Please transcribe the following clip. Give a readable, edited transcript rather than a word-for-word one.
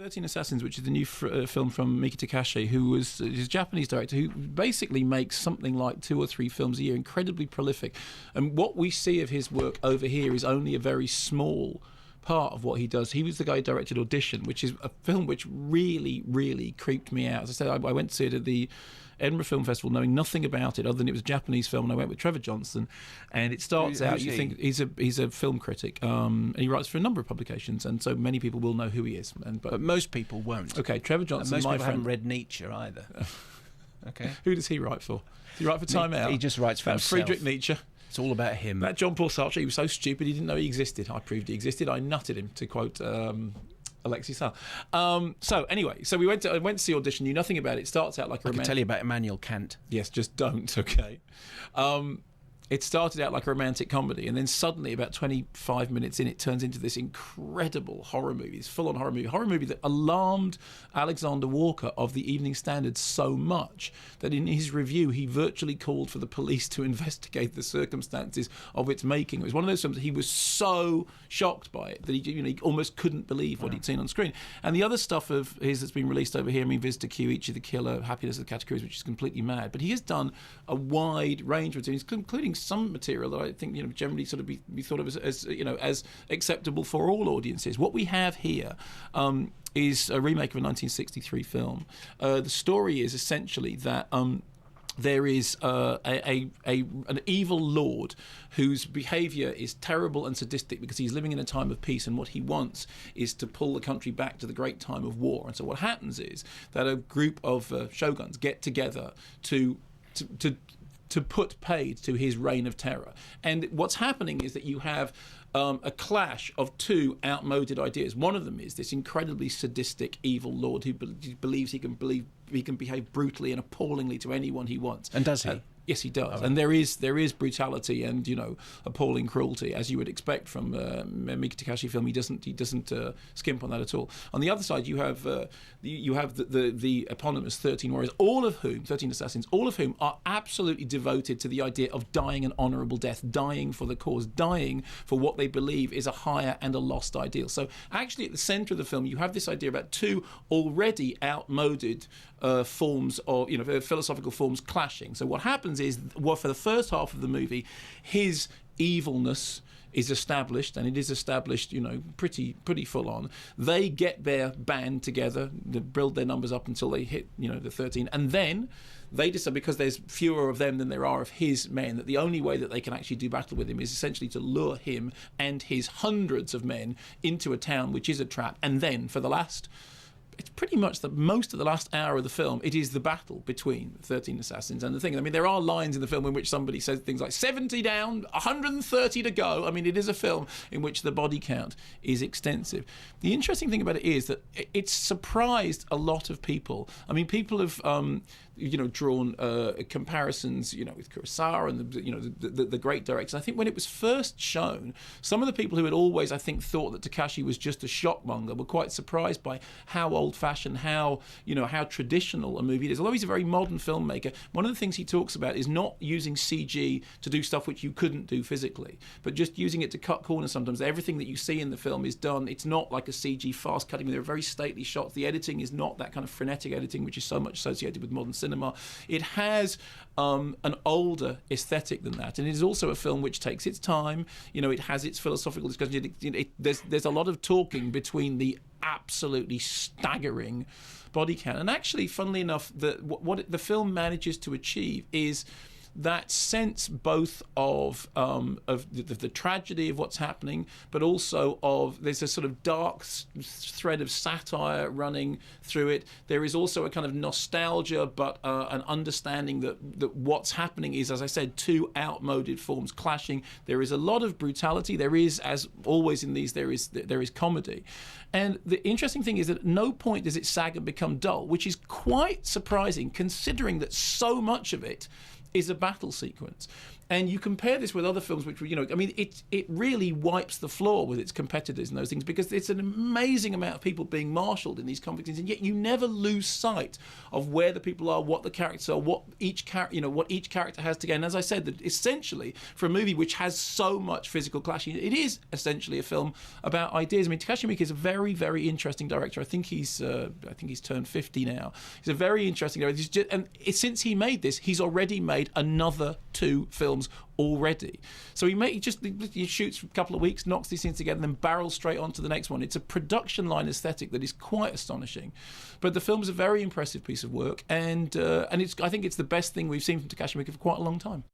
13 Assassins, which is the new film from Miike Takashi, who is a Japanese director who basically makes something like 2 or 3 films a year, incredibly prolific. And what we see of his work over here is only a very small part of what he does. He was the guy who directed Audition, which is a film which really, really creeped me out. As I said, I went to see it at the Edinburgh Film Festival knowing nothing about it other than it was a Japanese film, and I went with Trevor Johnson, and it starts out, you think he's a film critic, and he writes for a number of publications, and so many people will know who he is, but most people won't. Okay, Trevor Johnson, and most my people friend, haven't read Nietzsche either. Okay. Who does he write for? Does he write for Time Out? He just writes for himself. Friedrich Nietzsche. It's all about him. That Jean-Paul Sartre, he was so stupid he didn't know he existed. I proved he existed. I nutted him, to quote Alexei Sayle. So anyway, I went to see Audition, knew nothing about it. It starts out like a romantic... I can tell you about Immanuel Kant. Yes, just don't, okay. It started out like a romantic comedy, and then suddenly, about 25 minutes in, it turns into this incredible horror movie, this full-on horror movie that alarmed Alexander Walker of the Evening Standard so much that in his review, he virtually called for the police to investigate the circumstances of its making. It was one of those films that he was so shocked by it that he almost couldn't believe what he'd seen on screen. And the other stuff of his that's been released over here, I mean, Visitor Q, Ichi the Killer, Happiness of the Categories, which is completely mad. But he has done a wide range of things, including some material that I think generally sort of be thought of as acceptable for all audiences. What we have here is a remake of a 1963 film. The story is essentially that there is an evil lord whose behaviour is terrible and sadistic because he's living in a time of peace, and what he wants is to pull the country back to the great time of war. And so what happens is that a group of shoguns get together to put paid to his reign of terror. And what's happening is that you have a clash of 2 outmoded ideas. One of them is this incredibly sadistic evil lord who believes he can behave brutally and appallingly to anyone he wants. And does he? Yes, he does. Oh. And there is brutality and appalling cruelty, as you would expect from a Miike Takashi film. He doesn't skimp on that at all. On the other side, you have the eponymous 13 warriors, 13 assassins, all of whom are absolutely devoted to the idea of dying an honourable death, dying for the cause, dying for what they believe is a higher and a lost ideal. So actually, at the centre of the film, you have this idea about 2 already outmoded forms of philosophical forms clashing. So what happens is, for the first half of the movie, his evilness is established, and it is established, pretty full on. They get their band together, they build their numbers up until they hit, the 13, and then they decide, because there's fewer of them than there are of his men, that the only way that they can actually do battle with him is essentially to lure him and his hundreds of men into a town, which is a trap, and then for the last... It's pretty much most of the last hour of the film, it is the battle between 13 assassins and the thing. I mean, there are lines in the film in which somebody says things like 70 down, 130 to go. I mean, it is a film in which the body count is extensive. The interesting thing about it is that it's surprised a lot of people. I mean, people have drawn comparisons, with Kurosawa and the great directors. I think when it was first shown, some of the people who had always, I think, thought that Takashi was just a shockmonger were quite surprised by how old-fashioned, how traditional a movie it is. Although he's a very modern filmmaker, one of the things he talks about is not using CG to do stuff which you couldn't do physically, but just using it to cut corners sometimes. Everything that you see in the film is done, it's not like a CG fast cutting. There are very stately shots. The editing is not that kind of frenetic editing, which is so much associated with modern cinema. It has an older aesthetic than that, and it is also a film which takes its time. It has its philosophical discussion. There's a lot of talking between the absolutely staggering body count, and actually, funnily enough, what the film manages to achieve is that sense both of the tragedy of what's happening, but also of there's a sort of dark thread of satire running through it. There is also a kind of nostalgia, but an understanding that what's happening is, as I said, 2 outmoded forms clashing. There is a lot of brutality. There is, as always in these, there is comedy. And the interesting thing is that at no point does it sag and become dull, which is quite surprising considering that so much of it is a battle sequence. And you compare this with other films, which, I mean, it really wipes the floor with its competitors and those things, because it's an amazing amount of people being marshalled in these conflict scenes, and yet you never lose sight of where the people are, what the characters are, what each character has to gain. And as I said, that essentially, for a movie which has so much physical clashing, it is essentially a film about ideas. I mean, Takashi Miike is a very, very interesting director. I think he's turned 50 now. He's a very interesting director. And since he made this, he's already made another 2 films already. So he shoots for a couple of weeks, knocks these things together, and then barrels straight on to the next one. It's a production line aesthetic that is quite astonishing. But the film is a very impressive piece of work, and I think it's the best thing we've seen from Takashi Miike for quite a long time.